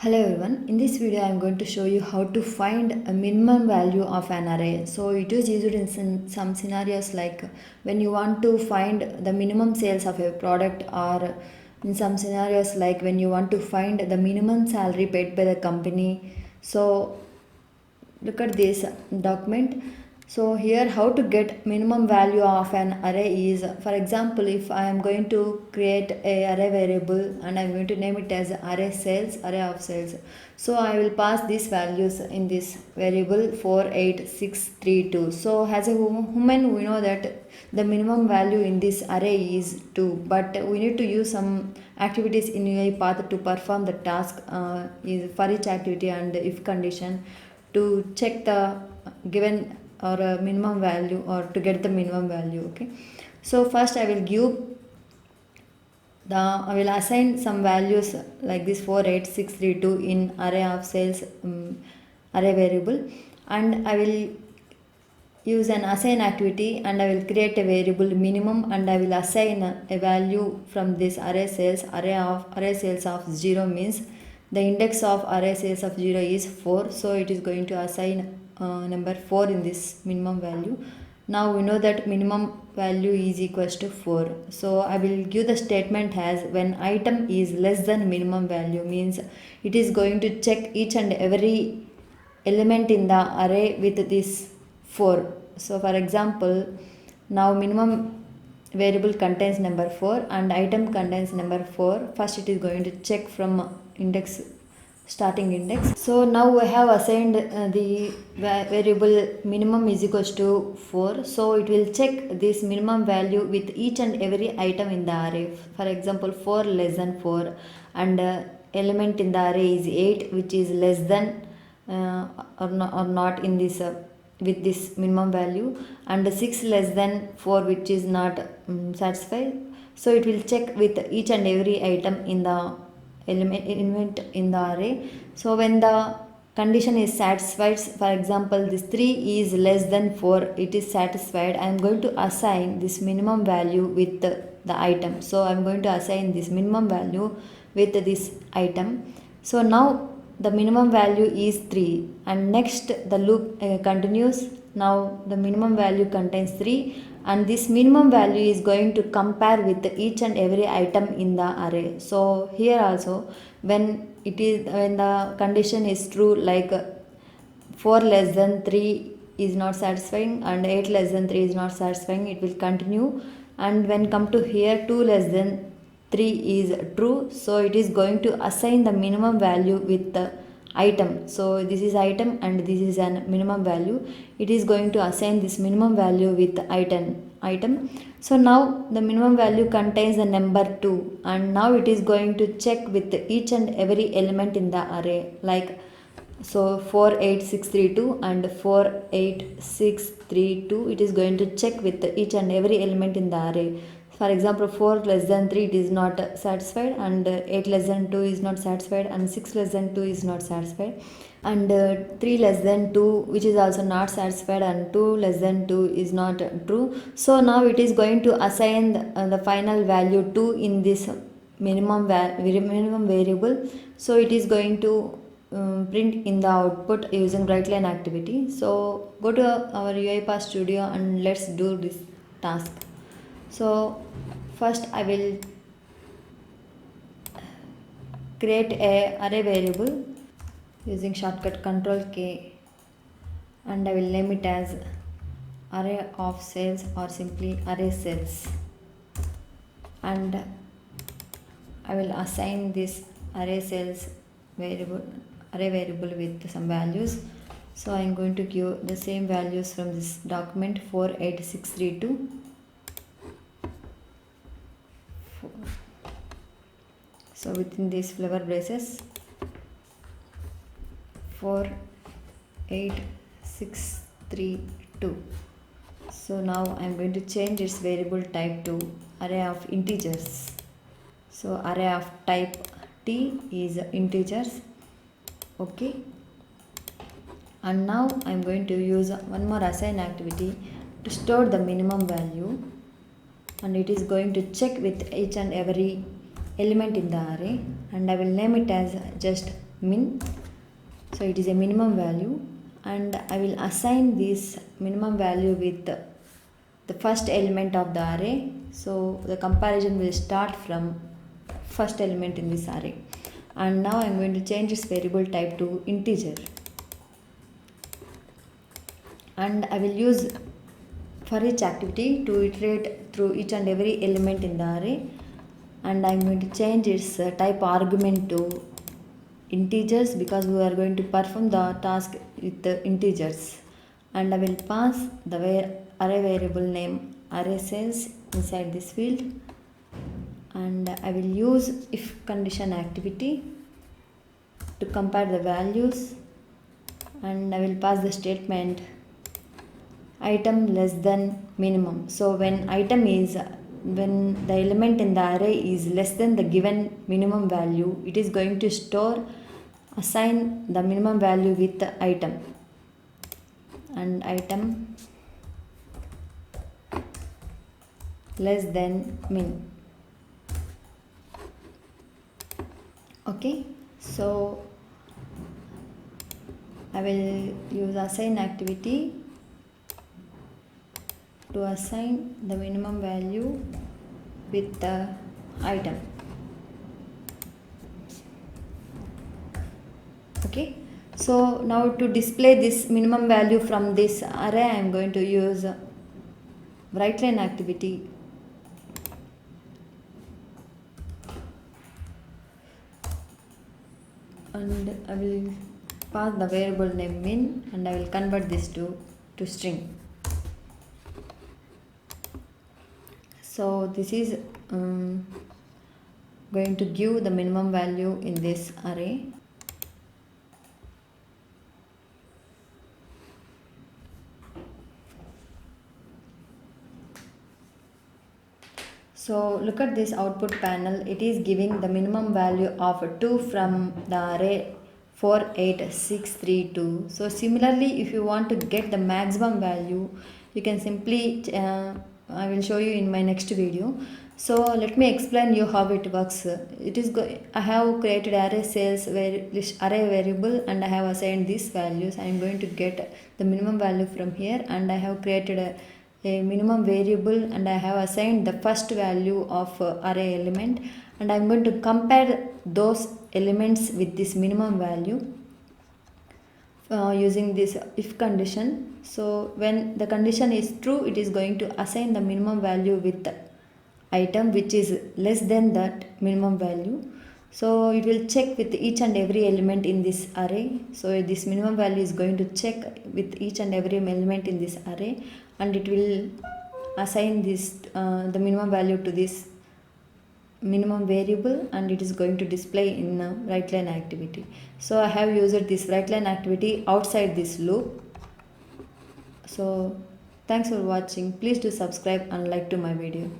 Hello everyone, in this video I am going to show you how to find a minimum value of an array. So it is used in some scenarios like when you want to find the minimum sales of a product, or in some scenarios like when you want to find the minimum salary paid by the company. So look at this document. So here how to get minimum value of an array is, for example, if I am going to create a array variable and I am going to name it as array sales, array of sales. So I will pass these values in this variable 48632. So as a human we know that the minimum value in this array is 2, but we need to use some activities in UiPath to perform the task is for each activity and if condition to check the given or a minimum value or to get the minimum value. Okay, so first I will assign some values like this 48632 in array of sales array variable, and I will use an assign activity and I will create a variable minimum and I will assign a value from this array sales. Array sales of 0 means the index of array sales of 0 is 4, so it is going to assign number 4 in this minimum value. Now we know that minimum value is equals to 4, so I will give the statement as when item is less than minimum value, means it is going to check each and every element in the array with this 4. So for example, now minimum variable contains number 4 and item contains number 4. First it is going to check from index, starting index. So now I have assigned the variable minimum is equals to 4, so it will check this minimum value with each and every item in the array. For example, 4 less than 4, and element in the array is 8 which is less than or not in this with this minimum value, and 6 less than 4 which is not satisfied. So it will check with each and every item in the element in the array. So when the condition is satisfied, for example this 3 is less than 4, it is satisfied, I am going to assign this minimum value with the item. So I am going to assign this minimum value with this item. So now the minimum value is 3, and next the loop continues. Now the minimum value contains 3 and this minimum value is going to compare with each and every item in the array. So here also when the condition is true, like 4 less than 3 is not satisfying and 8 less than 3 is not satisfying, it will continue. And when come to here 2 less than 3 is true, so it is going to assign the minimum value with the item. So this is item and this is an minimum value, it is going to assign this minimum value with item. So now the minimum value contains the number 2, and now it is going to check with each and every element in the array, like so 48632 and 48632, it is going to check with each and every element in the array. For example, 4 less than 3 it is not satisfied, and 8 less than 2 is not satisfied, and 6 less than 2 is not satisfied, and 3 less than 2 which is also not satisfied, and 2 less than 2 is not true. So now it is going to assign the final value 2 in this minimum variable. So it is going to print in the output using WriteLine activity. So go to our UiPath Studio and let's do this task. So first I will create a array variable using shortcut Control K, and I will name it as array of sales or simply array sales, and I will assign this array sales array variable with some values. So I am going to give the same values from this document 48632. So within these flower braces 48632. So now I am going to change its variable type to array of integers. So array of type T is integers. Okay, and now I am going to use one more assign activity to store the minimum value, and it is going to check with each and every element in the array, and I will name it as just min. So it is a minimum value, and I will assign this minimum value with the first element of the array. So the comparison will start from first element in this array. And now I am going to change this variable type to integer, and I will use for each activity to iterate through each and every element in the array, and I am going to change its type argument to integers because we are going to perform the task with the integers. And I will pass the array variable name array cells inside this field, and I will use if condition activity to compare the values, and I will pass the statement item less than minimum. So when the element in the array is less than the given minimum value, it is going to assign the minimum value with the item, and item less than min. Okay, so I will use assign activity to assign the minimum value with the item. Okay, so now to display this minimum value from this array, I am going to use write line activity. And I will pass the variable name min, and I will convert this to string. So this is going to give the minimum value in this array. So look at this output panel. It is giving the minimum value of 2 from the array 48632. So similarly, if you want to get the maximum value, you can simply I will show you in my next video. So let me explain you how it works. I have created array cells where this array variable, and I have assigned these values. I am going to get the minimum value from here, and I have created a minimum variable, and I have assigned the first value of array element, and I am going to compare those elements with this minimum value using this if condition. So when the condition is true, it is going to assign the minimum value with the item which is less than that minimum value. So it will check with each and every element in this array. So this minimum value is going to check with each and every element in this array, and it will assign this the minimum value to this minimum variable, and it is going to display in write line activity. So I have used this write line activity outside this loop. So thanks for watching. Please do subscribe and like to my video.